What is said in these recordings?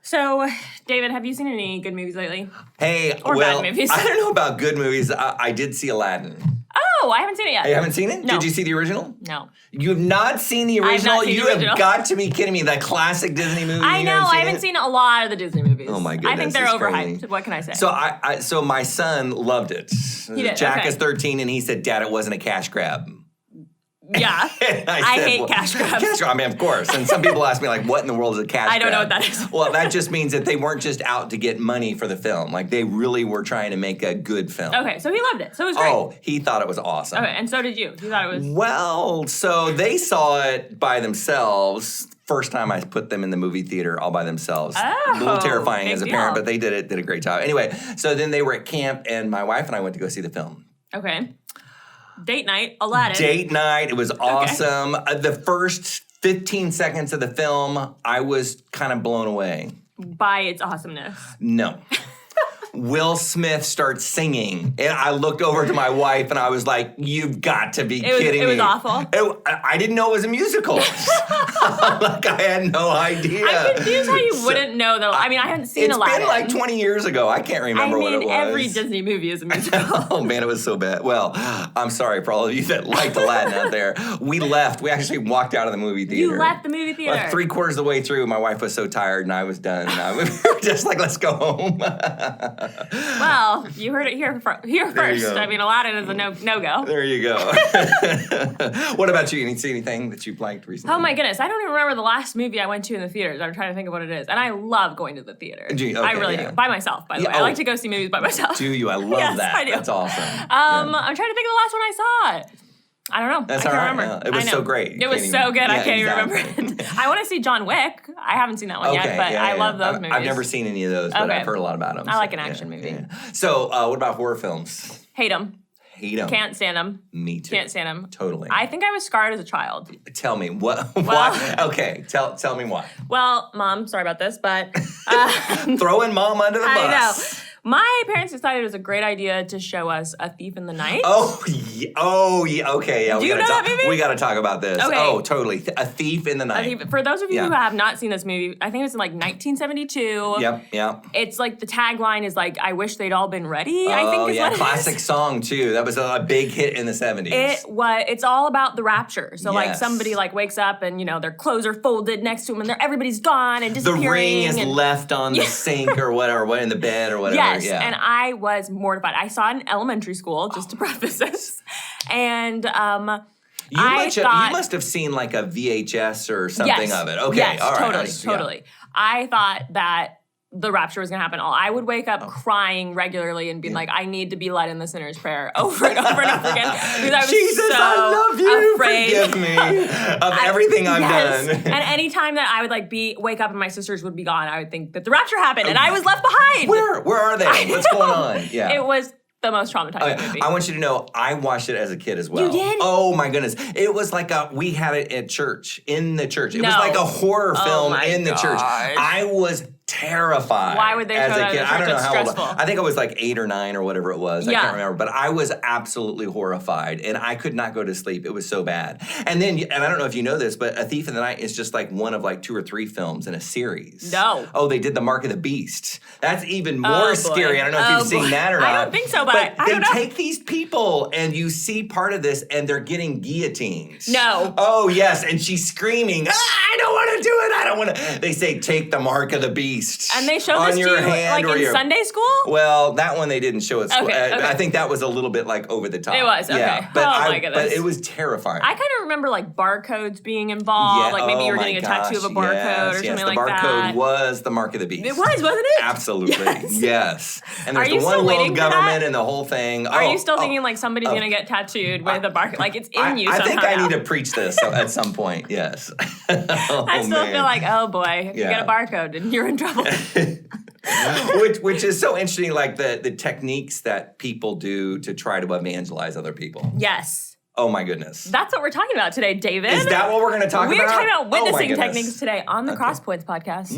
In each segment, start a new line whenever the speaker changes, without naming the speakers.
So, David, have you seen any good movies lately?
Hey,
Or bad movies.
I don't know about good movies. I did see Aladdin.
Oh, I haven't seen it yet.
You haven't seen it?
No.
Did you see the original?
No.
You have not seen the
I have
original?
not seen the
You
original.
have got to be kidding me. That classic Disney movie.
I know. I haven't
it?
seen a lot of the Disney movies.
Oh, my goodness.
I think they're
it's
overhyped.
crazy.
What can I say?
So my son loved it.
He did,
Jack
okay.
is 13, and he said, Dad, it wasn't a cash grab.
Yeah.
And
I
said,
hate cash grabs.
Cash grab, I mean, of course. And some people ask me, like, what in the world is a cash grab?
I don't know what that is.
Well, that just means that they weren't just out to get money for the film. Like, they really were trying to make a good film.
Okay, so he loved it. So it was great.
Oh, he thought it was awesome.
Okay, and so did you. You thought it was...
Well, so they saw it by themselves. First time I put them in the movie theater all by themselves.
Oh,
a little terrifying
big
as a parent,
deal.
but they did a great job. Anyway, so then they were at camp, and my wife and I went to go see the film.
Okay. Date night, Aladdin.
Date night, it was awesome. The first 15 seconds of the film, I was kind of blown away.
By its awesomeness.
No. Will Smith starts singing, and I looked over to my wife, and I was like, "You've got to be kidding me!"
It was awful.
I didn't know it was a musical. Like I had no idea.
I'm confused how you wouldn't know though. I mean, I hadn't seen Aladdin.
It's been like 20 years ago. I can't remember what it was.
Every Disney movie is a musical.
Oh man, it was so bad. Well, I'm sorry for all of you that liked Aladdin out there. We left. We actually walked out of the movie theater.
You left the movie theater.
Like 3/4 of the way through, my wife was so tired, and I was done. We were just like, let's go home.
Well, you heard it here first.
go.
I mean, Aladdin is a no-go.
There you go. What about you? You see anything that you've liked recently?
Oh my goodness, I don't even remember the last movie I went to in the theaters. I'm trying to think of what it is. And I love going to the theater.
Do you?
I
Okay,
really
yeah.
do. By myself, by the
Yeah,
way. I
oh.
like to go see movies by myself.
Do you? I love
Yes,
that.
I do.
That's awesome.
I'm trying to think of the last one I saw. I don't know.
That's
I can't
all right.
remember.
Yeah. It was
I know.
so great.
It was
Can't
so
even-
good. I
Yeah,
can't
exactly.
even remember it. I want to see John Wick. I haven't seen that one yet, but I love those movies.
I've never seen any of those, but
Okay.
I've heard a lot about them.
I like an action movie.
So, what about horror films?
Hate them.
Hate them.
Can't stand them.
Me too.
Can't stand them.
Totally.
I think I was scarred as a child.
Tell me what? Why? Okay, tell me why.
Well, Mom, sorry about this, but
Throwing mom under the bus.
I know. My parents decided it was a great idea to show us A Thief in the Night.
Oh yeah. Okay, yeah.
Do you know that movie?
We got to talk about this.
Okay.
Oh, totally. A Thief in the Night.
For those of you
Yeah.
who have not seen this movie, I think it's in like 1972.
Yep.
It's like the tagline is like, I wish they'd all been ready, I think
Oh
is
yeah,
what it is.
classic song too. That was a big hit in the 70s.
It's all about the rapture. So like
Yes.
somebody like wakes up and their clothes are folded next to them and everybody's gone and
The
disappearing.
ring is left on the sink or whatever, in the bed or whatever.
Yes,
Yeah.
and I was mortified. I saw it in elementary school, just to preface this. And
You must have seen like a VHS or something of it. Okay,
yes,
all right.
totally. I thought that the rapture was going to happen. I would wake up crying regularly and being like, I need to be led in the sinner's prayer over and over and over again. Because I was
Jesus,
so
I love you.
afraid.
Forgive me of everything I've done.
And any time that I would wake up and my sisters would be gone, I would think that the rapture happened and I was left behind.
Where are they? What's going on? Yeah.
It was the most traumatizing movie.
I want you to know, I watched it as a kid as well.
You did?
Oh my goodness. It was like we had it at church, in the church. It was
No.
like a horror film
my
in the church.
gosh.
I was terrified.
Why would they
as
show
a
that
kid?
in the
I don't
church?
know
It's
how old.
stressful.
I think I was like 8 or 9 or whatever it was. I
Yeah.
can't remember. But I was absolutely horrified, and I could not go to sleep. It was so bad. And I don't know if you know this, but A Thief in the Night is just like one of like 2 or 3 films in a series.
No.
Oh, they did The Mark of the Beast. That's even
Oh,
more
boy.
scary. I don't know if
Oh,
you've seen
boy.
that or not.
I don't think so, but I
they
don't know.
take these people, and you see part of this, and they're getting guillotined.
No.
Oh, yes, and she's screaming, I don't want to do it. I don't want to. They say, take the mark of the beast.
And they show
on
this to
your
you
hand or
in
your...
Sunday school?
Well, that one they didn't show at school.
Okay.
I think that was a little bit like over the top.
It was, okay.
Yeah, but
My goodness.
But it was terrifying.
I kind of remember like barcodes being involved. Like maybe you were getting a tattoo of a barcode or something like that.
The barcode was the mark of the beast.
It was, wasn't it?
Absolutely. Yes. And there's
Are you
the one
still
world
waiting for
government
that?
and the whole thing.
Are you still thinking like somebody's going to get tattooed with a barcode? Like it's in you
I
somehow
think I
now.
need to preach this at some point, yes.
I still feel like, oh boy, if you get a barcode and you're in trouble.
which is so interesting, like the techniques that people do to try to evangelize other people.
Yes.
Oh my goodness.
That's what we're talking about today, David.
Is that what we're going to talk about?
We're talking about
Oh my
witnessing
goodness.
techniques today on the CrossPoints podcast.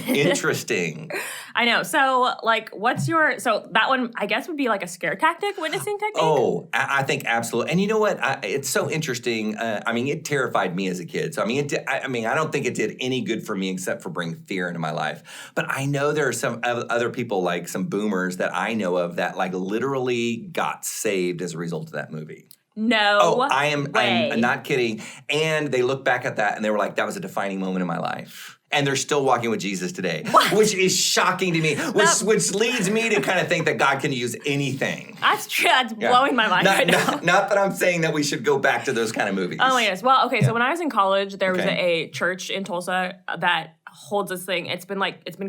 Interesting.
I know. So, like, so that one, I guess, would be like a scare tactic, witnessing technique?
Oh, I think absolutely. And you know what? It's so interesting. I mean, it terrified me as a kid. So, I mean, I don't think it did any good for me except for bring fear into my life. But I know there are some other people, like some boomers that I know of that like literally got saved as a result of that movie.
No
I'm
way.
not kidding. And they look back at that and they were like, that was a defining moment in my life. And they're still walking with Jesus today, which is shocking to me, which leads me to kind of think that God can use anything.
That's true. That's blowing my mind right now.
Not that I'm saying that we should go back to those kind of movies.
Oh my goodness. Well, okay, so when I was in college, there was a church in Tulsa that holds this thing. It's been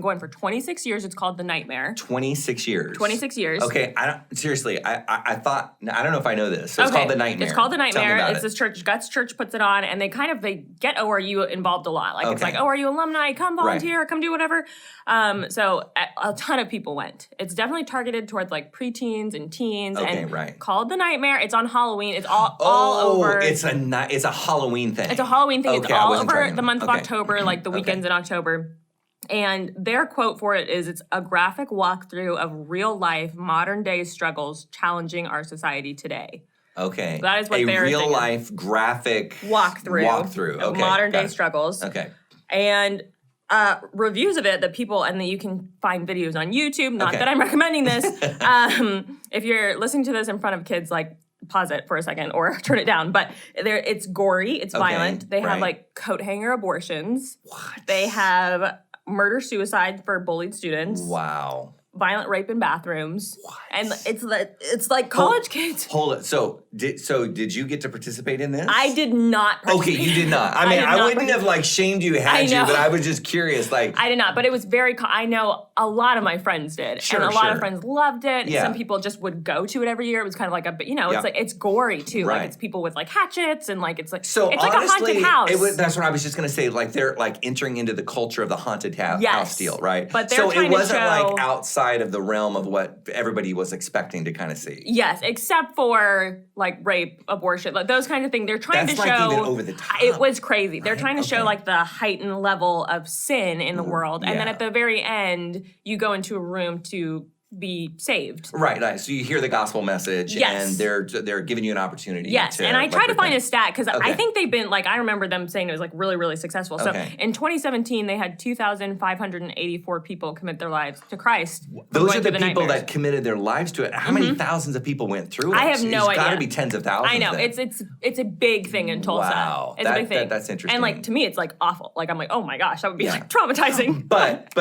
going for 26 years. It's called The Nightmare.
26 years.
26 years.
Okay, I thought, I don't know if I know this. So it's called The Nightmare.
It's called The Nightmare.
Tell me about
it's this church, Guts Church puts it on, and they get ORU involved a lot. Like, it's like, ORU alumni, come volunteer, come do whatever. So a ton of people went. It's definitely targeted towards like preteens and teens. Called The Nightmare. It's on Halloween. It's all over.
It's a Halloween thing.
It's a Halloween thing.
Okay,
it's all over the month of October, like the weekends in October. And their quote for it is, it's a graphic walkthrough of real life, modern day struggles challenging our society today.
Okay.
So that is what they're
real life graphic walkthrough.
Of
Okay.
modern day struggles.
Okay.
And reviews of it that people, and that you can find videos on YouTube, not that I'm recommending this. If you're listening to this in front of kids, like, pause it for a second or turn it down. But it's gory, it's violent. They have like coat hanger abortions.
What?
They have murder-suicide for bullied students.
Wow.
Violent rape in bathrooms.
What?
And it's like college kids.
Hold it. So did you get to participate in this?
I did not participate.
Okay, you did not. I mean, I wouldn't have like shamed you had you, but I was just curious. Like,
I did not, but it was I know a lot of my friends did.
Sure,
and a lot of friends loved it.
Yeah.
Some people just would go to it every year. It was kind of like it's like, it's gory too.
Right.
Like, it's people with like hatchets and like, it's like,
so
it's
honestly,
like a haunted house.
That's what I was just going to say. Like, they're like entering into the culture of the haunted house deal, right?
But they're
so
trying
it wasn't
to show,
like outside of the realm of what everybody was expecting to kind of see.
Yes, except for like rape, abortion, like those kind of things. They're trying to show.
That's like even over the top.
It was crazy. They're trying to show like the heightened level of sin in the world, and then at the very end, you go into a room to be saved.
Right. So you hear the gospel message, and they're giving you an opportunity.
Yes, and I tried to find a stat because I think they've been like, I remember them saying it was like really, really successful. So in 2017, they had 2,584 people commit their lives to Christ.
Those are the people that committed their lives to it. How many thousands of people went through it?
I have no idea.
It's got to be tens of thousands.
I know. It's a big thing in Tulsa.
Wow.
It's a big thing.
That's interesting.
And like, to me, it's like awful. Like, I'm like, oh my gosh, that would be like traumatizing.
But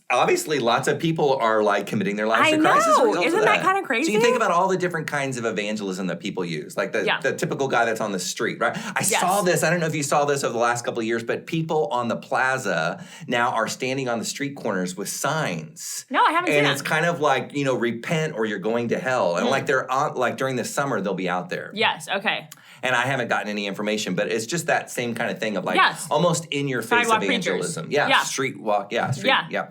obviously lots of people are like committing their lives to Christ.
Isn't that kind of crazy?
So you think about all the different kinds of evangelism that people use, like the typical guy that's on the street, right? I saw this. I don't know if you saw this over the last couple of years, but people on the plaza now are standing on the street corners with signs.
No, I haven't seen that.
And it's kind of like, repent or you're going to hell. And like they're on, like during the summer, they'll be out there.
Yes, okay.
And I haven't gotten any information, but it's just that same kind of thing of like almost in your face
Sidewalk
evangelism.
preachers.
Street walk. Yeah,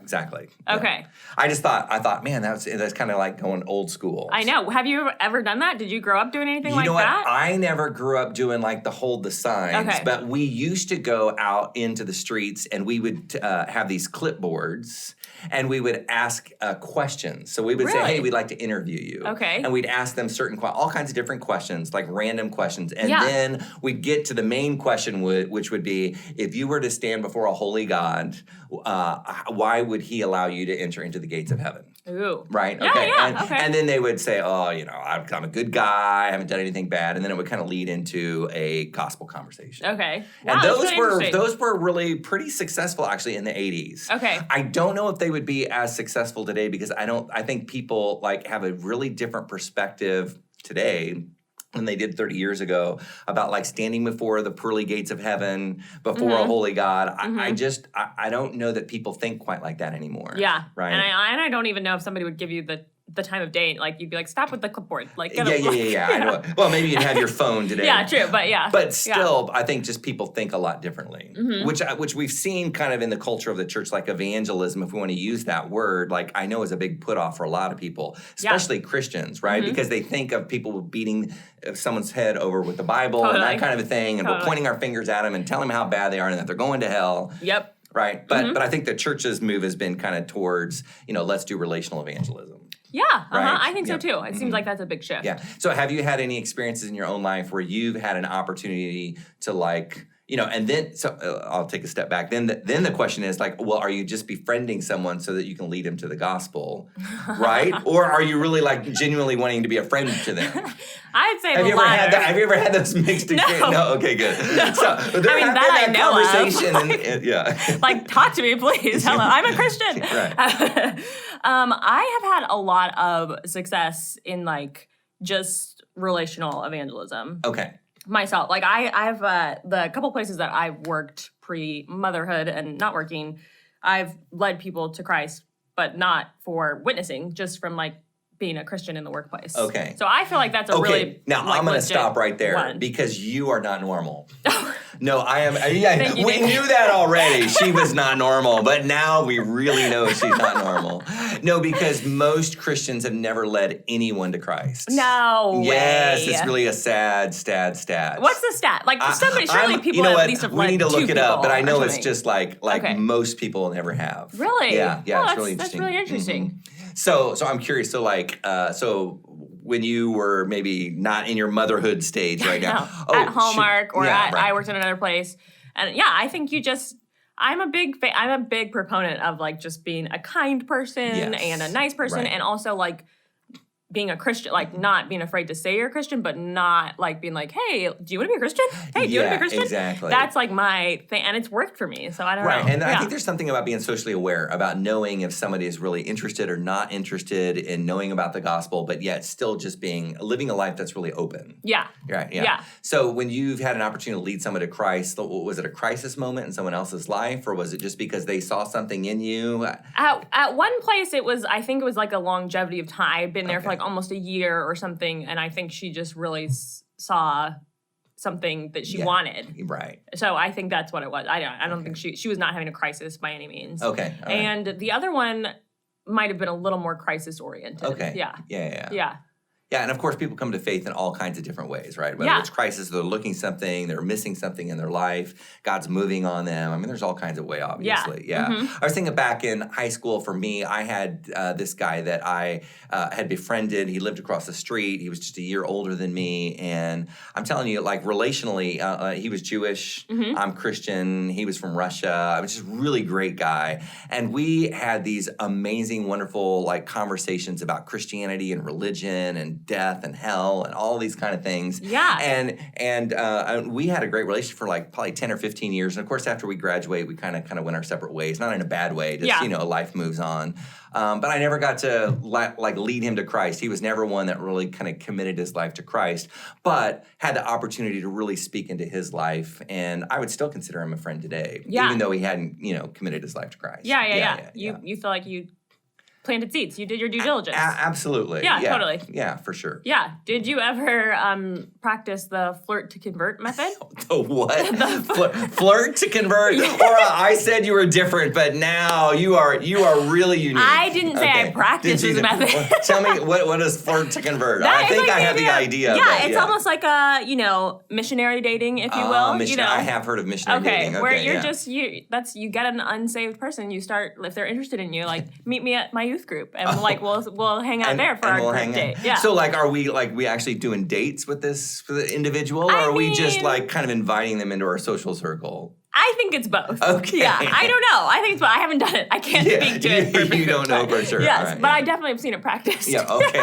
exactly.
Okay.
I thought, man, that's kind of like going old school.
I know. Have you ever done that? Did you grow up doing anything like that?
You know what? I never grew up doing like the hold the signs, but we used to go out into the streets and we would have these clipboards and we would ask questions. So we would say, hey, we'd like to interview you.
Okay.
And we'd ask them all kinds of different questions, like random questions. And then we'd get to the main question, which would be, if you were to stand before a holy God, why would he allow you to enter into the gates of heaven?
Ooh.
Right?
Yeah,
and then they would say, I'm a good guy, I haven't done anything bad. And then it would kind of lead into a gospel conversation.
Okay.
Wow, and those were really pretty successful actually in the 80s.
Okay.
I don't know if they would be as successful today because I think people like have a really different perspective today than they did 30 years ago about like standing before the pearly gates of heaven, before a holy God. I don't know that people think quite like that anymore.
Yeah.
Right.
And I don't even know if somebody would give you the the time of day, like you'd be like, stop with the clipboard. Like,
Yeah. I know. Well, maybe you'd have your phone today.
Yeah, true, but yeah.
But still, I think just people think a lot differently,
Mm-hmm.
which we've seen kind of in the culture of the church, like evangelism, if we want to use that word, like I know is a big put off for a lot of people, especially Christians, right?
Mm-hmm.
Because they think of people beating someone's head over with the Bible and that kind of a thing, and we're pointing our fingers at them and telling them how bad they are and that they're going to hell.
Yep.
Right. But I think the church's move has been kind of towards, let's do relational evangelism.
Yeah,
Right?
I think so too. It seems like that's a big shift.
Yeah. So have you had any experiences in your own life where you've had an opportunity to and then, I'll take a step back. Then the question is like, well, are you just befriending someone so that you can lead them to the gospel, right? Or are you really like genuinely wanting to be a friend to them? I'd say the latter. Have you ever had those mixed experiences? No. Okay, good.
No.
So there have been that conversation. And,
like, talk to me, please. Hello, I'm a Christian.
Right.
I have had a lot of success in like just relational evangelism.
Okay.
Myself, like I've the couple places that I've worked pre-motherhood and not working, I've led people to Christ, but not for witnessing, just from like being a Christian in the workplace.
Okay.
So I feel like that's a really
now
like,
I'm going to stop right there
one.
Because you are not normal. No, I am. We
you.
knew that already. She was not normal, but now we really know she's not normal. No, because most Christians have never led anyone to Christ.
No
Yes,
way.
it's really a sad stat.
What's the stat? Like somebody, surely people at least have led
we need to look it up, but I know it's
something.
just like most people never have.
Really?
Yeah,
Oh,
it's really interesting.
That's really interesting.
Mm-hmm. So I'm curious. So when you were maybe not in your motherhood stage right now,
at Hallmark I worked in another place, and I think I'm a big proponent of like just being a kind person and a nice person, and also like being a Christian, like not being afraid to say you're a Christian, but not like being like, hey, do you want to be a Christian? Hey, do you want to be a Christian?
Exactly.
That's like my thing, and it's worked for me. So I don't know.
Right, and I think there's something about being socially aware, about knowing if somebody is really interested or not interested in knowing about the gospel, but yet still just living a life that's really open.
Yeah.
Right. Yeah. So when you've had an opportunity to lead someone to Christ, was it a crisis moment in someone else's life, or was it just because they saw something in you?
At one place, I think it was like a longevity of time. I'd been there for like almost a year or something, and I think she just really saw something that she wanted.
Right.
So I think that's what it was. I don't think she was not having a crisis by any means.
Okay. All right.
And the other one might have been a little more crisis oriented.
Okay.
Yeah.
Yeah, and of course, people come to faith in all kinds of different ways, right? Whether it's crisis, they're looking something, they're missing something in their life, God's moving on them. I mean, there's all kinds of ways, obviously. Yeah.
Mm-hmm.
I was thinking back in high school, for me, I had this guy that I had befriended. He lived across the street. He was just a year older than me. And I'm telling you, like, relationally, he was Jewish.
Mm-hmm.
I'm Christian. He was from Russia. I was just a really great guy. And we had these amazing, wonderful, like, conversations about Christianity and religion and death and hell and all these kind of things.
Yeah.
And we had a great relationship for like probably 10 or 15 years. And of course, after we graduate, we kind of went our separate ways. Not in a bad way, just, life moves on. But I never got to lead him to Christ. He was never one that really kind of committed his life to Christ, but had the opportunity to really speak into his life. And I would still consider him a friend today, even though he hadn't, committed his life to Christ.
Yeah. You feel like you planted seeds. You did your due diligence.
Absolutely.
Yeah, totally.
Yeah, for sure.
Yeah. Did you ever practice the flirt to convert method?
The what? Flirt to convert? Or I said you were different, but now you are really unique.
I didn't say I practiced this method.
Tell me, what is flirt to convert? I think I have the idea.
Yeah, it's almost like a, missionary dating, if you will.
I have heard of missionary dating.
Where you're just, you get an unsaved person, you start, if they're interested in you, like, meet me at my youth group, and we'll hang out there for our group date. Yeah.
So are we actually doing dates with this individual, or are we just kind of inviting them into our social circle?
I think it's both.
Okay.
Yeah, I don't know. I think it's both. I haven't done it. I can't speak to it perfectly.
You don't know for sure.
Yes,
right,
but I definitely have seen it practiced.
Yeah, okay.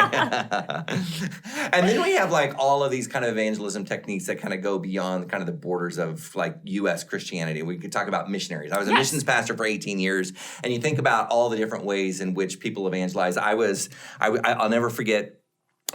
And then we have all of these kind of evangelism techniques that kind of go beyond kind of the borders of U.S. Christianity. We could talk about missionaries. I was a missions pastor for 18 years, and you think about all the different ways in which people evangelize. I'll never forget.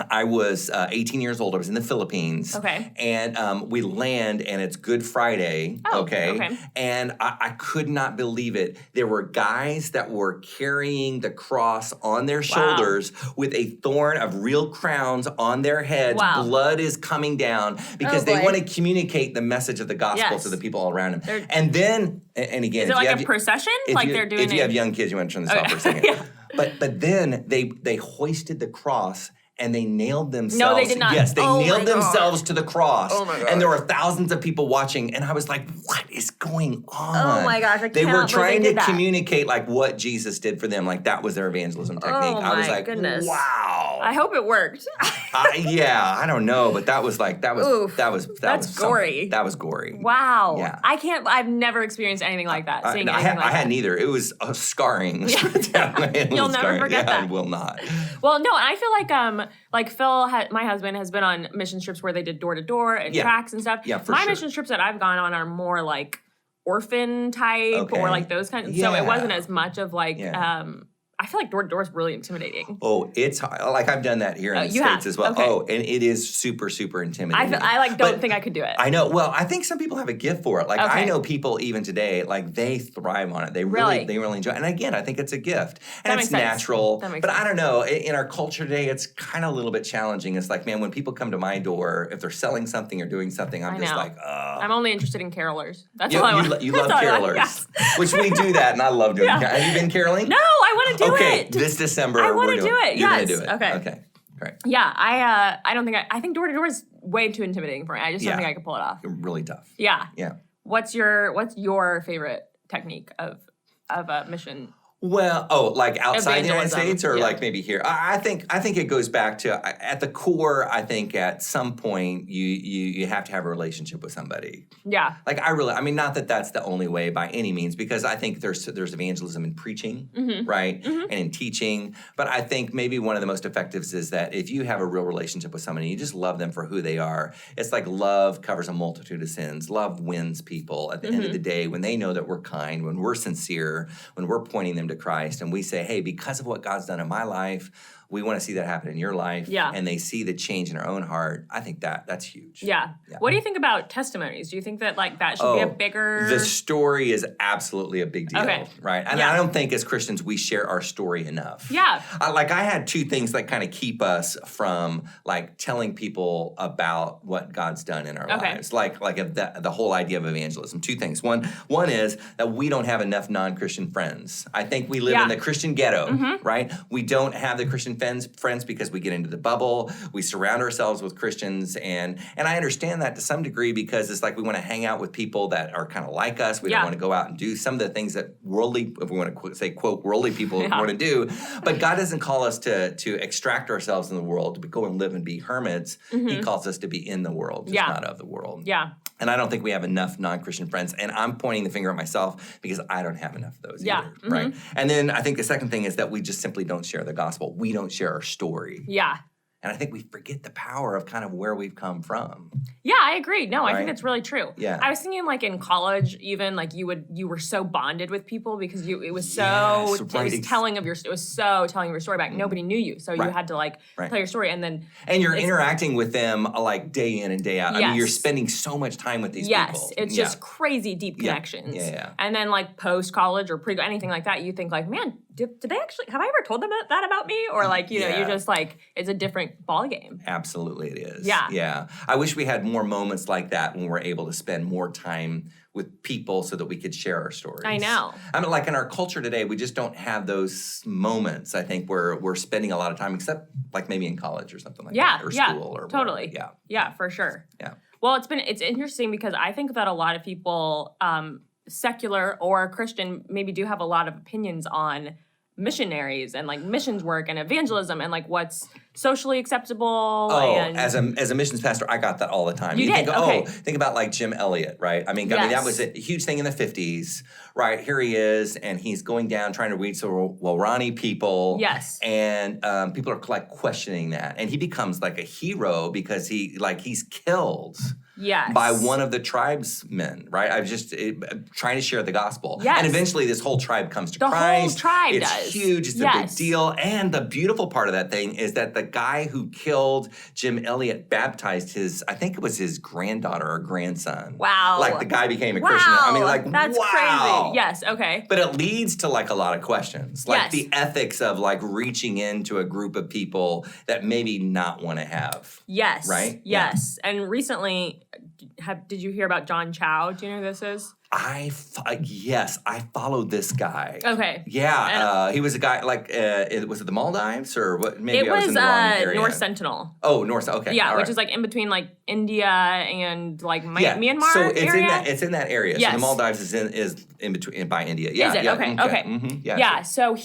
I was 18 years old. I was in the Philippines.
Okay.
And we land, and it's Good Friday.
Oh,
okay. And I could not believe it. There were guys that were carrying the cross on their shoulders with a thorn of real crowns on their heads.
Wow.
Blood is coming down because they want to communicate the message of the gospel to the people all around them. And then, and again,
is it like a procession? Like they're doing
If you have young kids, you want to turn this off for a second. But then they hoisted the cross. And they nailed themselves.
No, they did not.
Yes, they nailed themselves to the cross.
Oh my God.
And there were thousands of people watching. And I was like, what is going on?
Oh my gosh, I
They were
cannot believe
trying
they
to
did that.
communicate like what Jesus did for them. Like that was their evangelism technique.
Oh
I was
my
like,
goodness.
wow.
I hope it worked.
I don't know, but that was
Oof, that's gory.
That was gory.
Wow.
Yeah.
I've never experienced anything like that. Seeing anything like
I had
that.
neither. It was scarring.
You'll never forget that.
I will not.
Well, no, I feel like Phil, my husband, has been on mission trips where they did door to door and tracks and stuff.
Yeah, for
my
sure.
mission trips that I've gone on are more like orphan type or like those kinds. So it wasn't as much of like. I feel like door to door is really intimidating.
Oh, it's like I've done that here in the States as well.
Okay.
Oh, and it is super, super intimidating.
I don't think I could do it.
I know. Well, I think some people have a gift for it. Like
Okay.
I know people even today, like they thrive on it. They really enjoy it. And again, I think it's a gift. And it's natural. But I don't know. In our culture today, it's kind of a little bit challenging. It's like, man, when people come to my door, if they're selling something or doing something, I'm just like,
I'm only interested in carolers. That's all I want.
You love carolers. Which we do that, and I love doing it. Have you been caroling?
No, I want to do it.
Okay, this December
I want to do it.
You're
yes.
going to do it.
Okay.
Okay. Great.
Yeah, I don't think I think door to door is way too intimidating for me. I just don't think I could pull it off.
Really tough.
Yeah.
Yeah.
What's your favorite technique of a mission?
Well, like outside the United
Evangelism.
States or like maybe here? I think it goes back to at the core. I think at some point you have to have a relationship with somebody.
Yeah.
Like I mean, not that that's the only way by any means, because I think there's evangelism in preaching, right, and in teaching. But I think maybe one of the most effective is that if you have a real relationship with someone and you just love them for who they are, it's like love covers a multitude of sins. Love wins people at the end of the day when they know that we're kind, when we're sincere, when we're pointing them to Christ, and we say, hey, because of what God's done in my life, we want to see that happen in your life.
Yeah.
And they see the change in their own heart. I think that's huge.
Yeah. What do you think about testimonies? Do you think that like that should be a bigger...
The story is absolutely a big deal, right? And I don't think as Christians we share our story enough.
Yeah.
I had two things that kind of keep us from like telling people about what God's done in our lives. Like the whole idea of evangelism. Two things. One is that we don't have enough non-Christian friends. I think we live in the Christian ghetto, right? We don't have the Christian friends because we get into the bubble. We surround ourselves with Christians, and I understand that to some degree because it's like we want to hang out with people that are kind of like us. We don't want to go out and do some of the things that worldly, if we want to say quote worldly people want to do. But God doesn't call us to extract ourselves in the world, to go and live and be hermits. He calls us to be in the world, just not of the world.
Yeah.
And I don't think we have enough non-Christian friends. And I'm pointing the finger at myself because I don't have enough of those either, right? And then I think the second thing is that we just simply don't share the gospel. We don't share our story.
Yeah.
And I think we forget the power of kind of where we've come from.
Yeah, I agree. No, I think that's really true.
Yeah.
I was thinking like in college, even like you were so bonded with people because it was so it was telling of your story back. Nobody knew you, so you had to like tell your story, and
you're interacting with them like day in and day out. I mean, you're spending so much time with these people.
Yes, it's just crazy deep connections.
Yeah.
And then like post college or pre anything like that, you think like, man, did they actually have I ever told them that about me? Or like you know, you just like it's a different ball game.
Absolutely, it is.
Yeah.
Yeah. I wish we had more moments like that when we're able to spend more time with people so that we could share our stories.
I know.
I mean, like in our culture today, we just don't have those moments, I think, where we're spending a lot of time, except like maybe in college or something like that, or school or
totally.
Whatever.
Yeah, for sure.
Yeah.
Well, it's interesting because I think that a lot of people, secular or Christian, maybe do have a lot of opinions on missionaries and like missions work and evangelism and like what's socially acceptable. And
as a missions pastor, I got that all the time.
You did?
Think about like Jim Elliot, right? I mean, that was a huge thing in the 50s, right? Here he is, and he's going down trying to reach the Waorani people.
Yes.
And people are like questioning that, and he becomes like a hero because he's killed.
Yes.
By one of the tribesmen, right? I was just trying to share the gospel.
Yes.
And eventually this whole tribe comes to
the
Christ.
The whole tribe
it's
does.
Huge. It's a big deal. And the beautiful part of that thing is that the guy who killed Jim Elliot baptized I think it was his granddaughter or grandson.
Wow.
Like the guy became a Christian. I mean, like,
that's crazy. Yes, okay.
But it leads to like a lot of questions. Like
Yes.
the ethics of like reaching into a group of people that maybe not want to have.
Yes.
Right?
Yes. And recently, did you hear about John Chow? Do you know who this is?
Yes, I followed this guy.
Okay.
Yeah, he was a guy like, was it the Maldives or what? Maybe
It
I was in the wrong area.
North Sentinel.
Oh, North. Okay.
Yeah,
all
which
right.
is like in between like India and like Myanmar
So it's
area.
it's in that area.
Yes.
So the Maldives is in between by India. Yeah.
Is it?
Yeah,
Okay.
Mhm,
Yeah.
sure.
So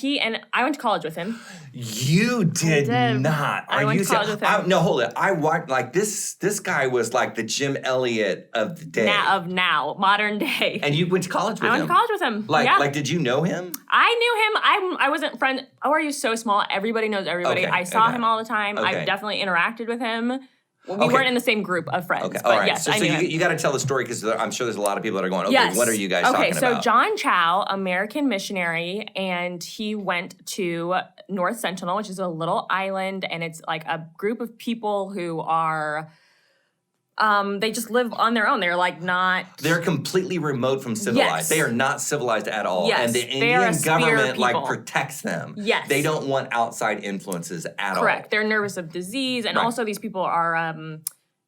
I went to college with him.
You did not.
I went to college with him.
No, hold it. I watched like this guy was like the Jim Elliot of the day.
Now, modern day.
And you went to college with him.
I went to college with him.
Like did you know him?
I knew him. I wasn't friends. ORU is so small. Everybody knows everybody.
Okay,
I saw
okay.
him all the time.
Okay.
I've definitely interacted with him. We
Okay.
weren't in the same group of friends.
Okay,
But
all right.
yes,
so
I knew him.
you got to tell the story because I'm sure there's a lot of people that are going, okay,
Yes.
what are you guys talking about?
Okay, so John Chow, American missionary, and he went to North Sentinel, which is a little island, and it's like a group of people who are, they just live on their own. They're like not...
They're completely remote from civilized.
Yes.
They are not civilized at all.
Yes,
And the
they are a
Indian
spear
government like
people.
protects them.
Yes.
They don't want outside influences at all.
Correct. They're nervous of disease, and
Right.
also these people are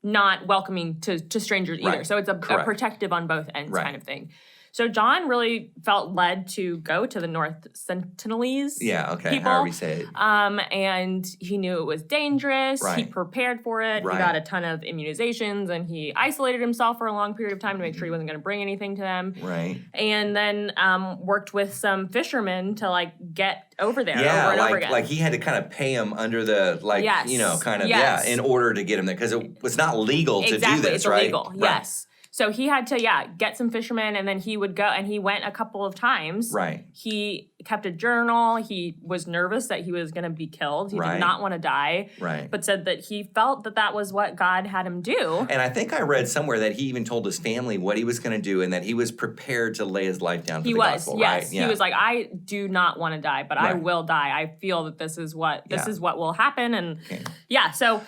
not welcoming to strangers either.
Right.
So it's a
Correct.
protective on both ends
Right.
kind of thing. So John really felt led to go to the North Sentinelese
Yeah, okay.
people.
However you say it.
And he knew it was dangerous. He
Right.
prepared for it.
Right.
He got a ton of immunizations, and he isolated himself for a long period of time to make sure he wasn't going to bring anything to them.
Right.
And then worked with some fishermen to like get over there
Yeah,
over and over again.
like he had to kind of pay him under the
Yes. Yes.
in order to get him there because it was not legal to
Exactly,
do this,
it's
right?
illegal.
Right.
Yes. So he had to, get some fishermen, and then he would go, and he went a couple of times.
Right.
He kept a journal. He was nervous that he was going to be killed. He
Right.
did not want to die.
Right.
But said that he felt that that was what God had him do.
And I think I read somewhere that he even told his family what he was going to do and that he was prepared to lay his life down for the gospel,
yes.
right?
He was like, I do not want to die, but I
Right.
will die. I feel that this is what
Yeah.
will happen. And
So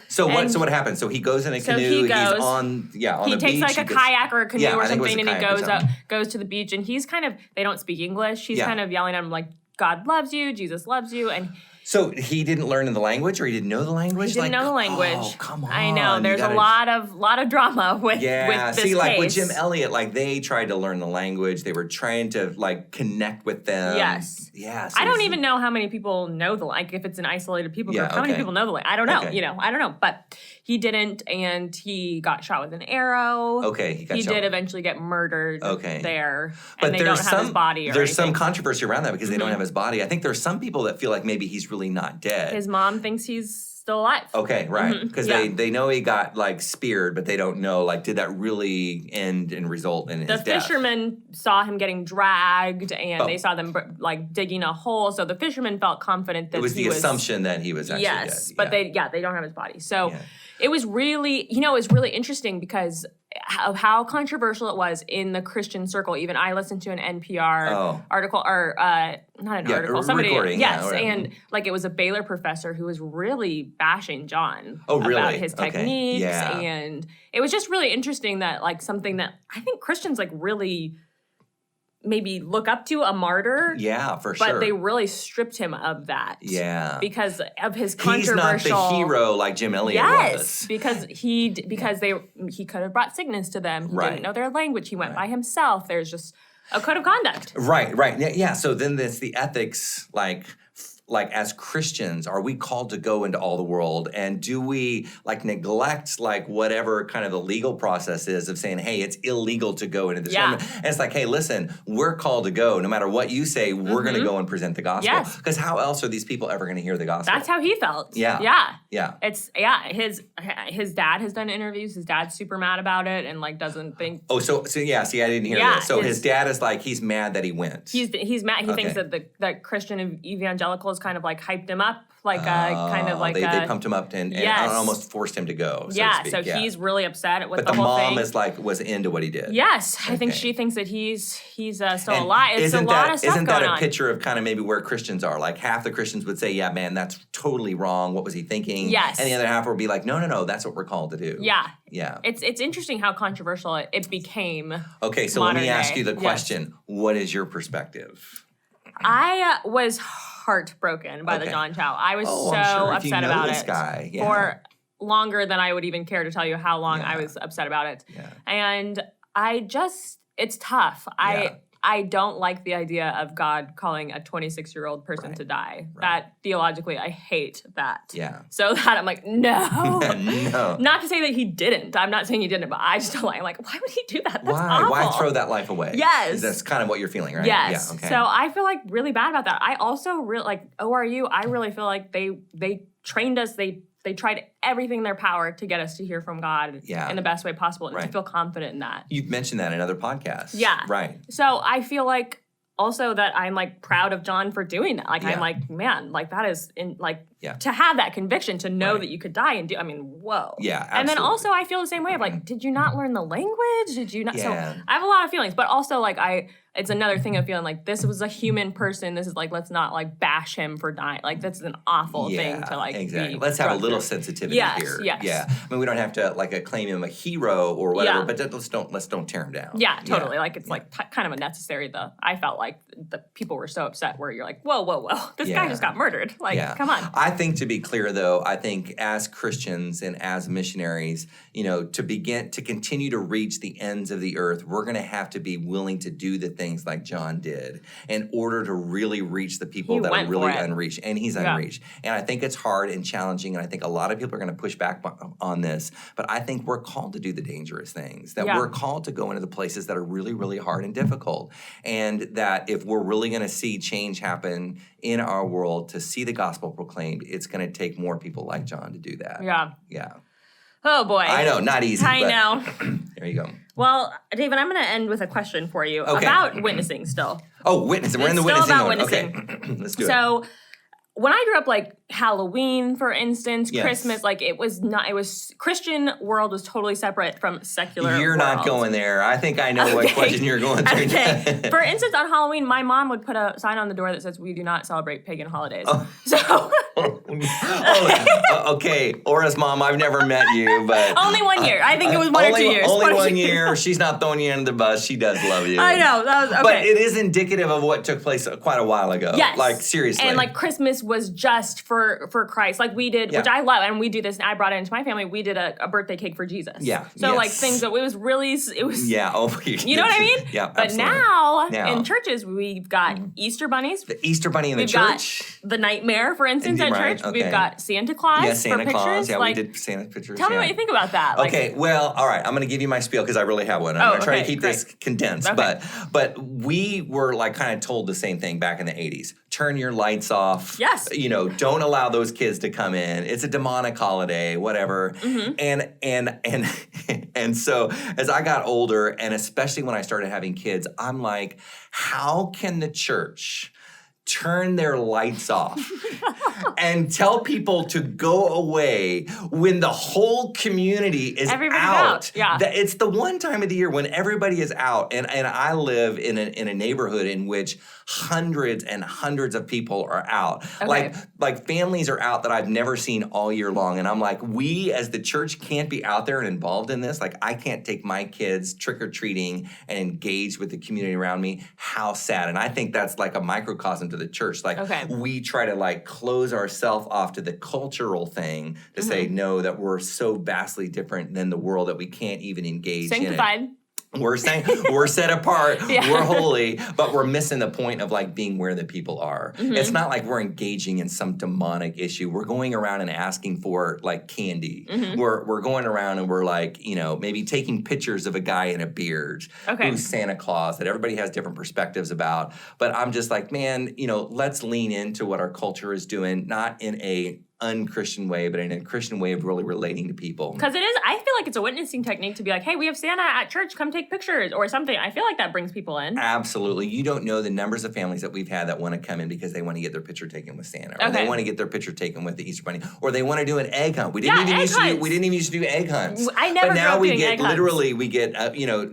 what happened? So he goes in a canoe.
he goes,
he's on the
he takes
beach.
like a kayak or a canoe
Yeah,
or
I think it was
something,
a
and he
kayak or
goes to the beach, and he's kind of, they don't speak English. He's
Yeah.
kind of yelling at him like, God loves you, Jesus loves you, and
So he didn't learn the language, or he didn't know the language.
he didn't know the language.
Oh, come on!
I know.
You
There's
gotta-
a lot of drama with this
See, like with
case.
Jim Elliot, like they tried to learn the language. They were trying to like connect with them.
Yes.
Yeah. so
I don't
it's-
even know how many people know the like if it's an isolated people group.
Yeah,
How many
okay.
people know the language? I don't know.
Okay.
I don't know. But he didn't, and he got shot with an arrow.
Okay, he
did eventually get murdered.
Okay.
There,
But
and they don't
there's
have his body. Or
there's some
anything. Mm-hmm.
controversy around that because they don't have his body. I think there's some people that feel like maybe he's really not dead.
His mom thinks he's still alive.
Okay, right. Because
Yeah.
they know he got like speared, but they don't know like did that really end and result in
The
his death?
fishermen saw him getting dragged, and
Oh.
they saw them like digging a hole. So the fishermen felt confident that
It was
he
the assumption that he was actually
yes,
dead.
but
Yeah.
they don't have his body. So
Yeah.
it was really, it was really interesting because of how controversial it was in the Christian circle. Even I listened to an NPR
Oh.
article, or not an article, somebody,
recording,
yes,
yeah, whatever.
and like it was a Baylor professor who was really bashing John
Oh, really?
about his
Okay,
techniques,
yeah.
and it was just really interesting that like something that I think Christians like really maybe look up to, a martyr.
Yeah, for
But
sure.
they really stripped him of that.
Yeah.
Because of his
He's
controversial.
not the hero like Jim Elliot
Yes,
was.
because he could have brought sickness to them. He
Right.
didn't know their language. He went by himself. There's just a code of conduct.
Right. Yeah. So then there's the ethics, like as Christians, are we called to go into all the world? And do we like neglect like whatever kind of the legal process is of saying, hey, it's illegal to go into this
Yeah.
room? And it's like, hey, listen, we're called to go. No matter what you say, we're going to go and present the gospel.
Yes.
Because how else are these people ever going to hear the gospel?
That's how he felt.
Yeah.
Yeah.
Yeah.
His dad has done interviews. His dad's super mad about it and like doesn't think
Oh, so yeah. See, I didn't hear
Yeah,
this. So his
his-
dad is like, he's mad that he went.
he's mad. He thinks
Okay.
that the Christian evangelical evangelicals kind of like hyped him up, like kind of like
they pumped him up and almost forced him to go. So to speak.
He's really upset with
but
the whole thing.
But the mom was into what he did.
Yes, I think she thinks that he's still alive. It's a lot of stuff
Isn't
going
that a
on.
picture of kind of maybe where Christians are? Like half the Christians would say, yeah, man, that's totally wrong. What was he thinking?
Yes.
And the other half would be like, no, that's what we're called to do.
Yeah.
Yeah.
It's interesting how controversial it became.
Okay, so let me ask you the
Yes.
question. What is your perspective?
I was heartbroken by the John Chow. I was so
I'm sure if
upset
you know
about
this
it
guy, yeah.
for longer than I would even care to tell you how long I was upset about it.
Yeah.
And it's tough. I don't like the idea of God calling a 26-year-old person to die.
Right.
That theologically, I hate that.
Yeah.
So that I'm like, no.
No.
Not to say that he didn't. I'm not saying he didn't, but I just don't like. I'm like, why would he do that? That's
Why?
awful.
Why throw that life away?
Yes.
That's kind of what you're feeling, right?
Yes.
Yeah. Okay.
So I feel like really bad about that. I also really like ORU. I really feel like they trained us. They tried everything in their power to get us to hear from God in the best way possible and to feel confident in that.
You've mentioned that in other podcasts.
Yeah.
Right.
So I feel like also that I'm like proud of John for doing that. Like I'm like, man, like that is to have that conviction to know that you could die and do. I mean, whoa.
Yeah. Absolutely.
And then also I feel the same way of like, did you not learn the language? Did you not?
Yeah.
So I have a lot of feelings, but also like it's another thing of feeling like this was a human person. This is like, let's not like bash him for dying. Like that's an awful thing to like.
Exactly.
Be
Let's have a little
through.
sensitivity here.
Yes.
Yeah. I mean, we don't have to like acclaim him a hero or whatever, but let's don't tear him down.
Yeah, totally. Like it's like kind of unnecessary. I felt like the people were so upset where you're like, whoa, this guy just got murdered. Like, come on.
I think to be clear though, I think as Christians and as missionaries, to continue to reach the ends of the earth, we're going to have to be willing to do the things like John did in order to really reach the people that are really unreached. And he's unreached. And I think it's hard and challenging. And I think a lot of people are going to push back on this. But I think we're called to do the dangerous things, that we're called to go into the places that are really, really hard and difficult. And that if we're really going to see change happen in our world, to see the gospel proclaimed, it's going to take more people like John to do that.
Yeah.
Yeah.
Oh, boy.
I know, not easy.
I know.
There you go.
Well, David, I'm going to end with a question for you about witnessing still.
Oh, witnessing. We're in the
Still
witnessing
about
mode.
witnessing.
Okay, let's do it.
So when I grew up, like Halloween, for instance, Christmas, like Christian world was totally separate from secular
You're not going there. I think I know what question you're going through.
Okay. For instance, on Halloween, my mom would put a sign on the door that says, "We do not celebrate pagan holidays."
Oh.
So.
Okay. Ora's mom, I've never met you, but.
Only 1 year. I think it was 1 or 2 years.
Only 1 year. She's not throwing you under the bus. She does love you.
I know. That was okay.
But it is indicative of what took place quite a while ago.
Yes.
Like, seriously.
And like Christmas was just for Christ. Like we did, which I love, and we do this, and I brought it into my family. We did a birthday cake for Jesus.
Yeah.
So like things that it was.
Yeah. Oh,
you know what I mean?
Yeah.
But
absolutely.
now in churches, we've got Easter bunnies.
The Easter bunny in the church.
Got the nightmare, for instance, at church.
Okay.
We've got Santa Claus.
Yeah, Santa
for
Claus.
pictures.
Yeah,
like,
we did Santa pictures.
Tell me what you think about that.
Okay, well, all right. I'm going to give you my spiel because I really have one. I'm going to try to keep this condensed.
Okay.
But we were like kind of told the same thing back in the 80s. Turn your lights off.
Yes.
Don't allow those kids to come in. It's a demonic holiday, whatever. Mm-hmm. And so as I got older, and especially when I started having kids, I'm like, how can the church turn their lights off and tell people to go away when the whole community is out?
Yeah.
It's the one time of the year when everybody is out. And I live in a neighborhood in which hundreds and hundreds of people are out.
Okay.
Like families are out that I've never seen all year long. And I'm like, we as the church can't be out there and involved in this. Like I can't take my kids trick-or-treating and engage with the community around me. How sad. And I think that's like a microcosm to the church. Like we try to like close ourselves off to the cultural thing to say no, that we're so vastly different than the world that we can't even engage in it. We're saying we're set apart, we're holy, but we're missing the point of like being where the people are. Mm-hmm. It's not like we're engaging in some demonic issue. We're going around and asking for like candy. Mm-hmm. We're going around and we're like, maybe taking pictures of a guy in a beard who's Santa Claus that everybody has different perspectives about. But I'm just like, man, let's lean into what our culture is doing, not in a unchristian way, but in a Christian way of really relating to people.
Because I feel like it's a witnessing technique to be like, hey, we have Santa at church, come take pictures or something. I feel like that brings people in.
Absolutely. You don't know the numbers of families that we've had that want to come in because they want to get their picture taken with Santa, or they want to get their picture taken with the Easter Bunny, or they want to do an egg hunt. We didn't even used to do egg hunts.
I never. But
now we get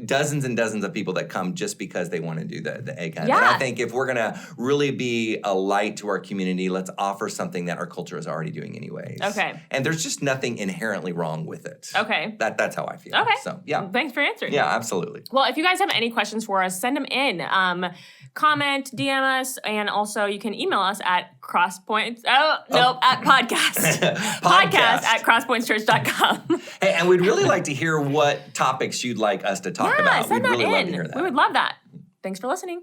dozens and dozens of people that come just because they want to do the egg hunt.
Yeah.
And I think if we're gonna really be a light to our community, let's offer something that our culture is already doing anyways.
Okay.
And there's just nothing inherently wrong with it.
Okay.
That's how I feel.
Okay.
So yeah.
Thanks for answering.
Yeah, absolutely.
Well, if you guys have any questions for us, send them in. Comment, DM us, and also you can email us at CrossPoints. At podcast. Podcast at CrossPointsChurch.com.
Hey, and we'd really like to hear what topics you'd like us to talk about.
Send
We'd
that
really
in.
love to hear that.
We would love that. Thanks for listening.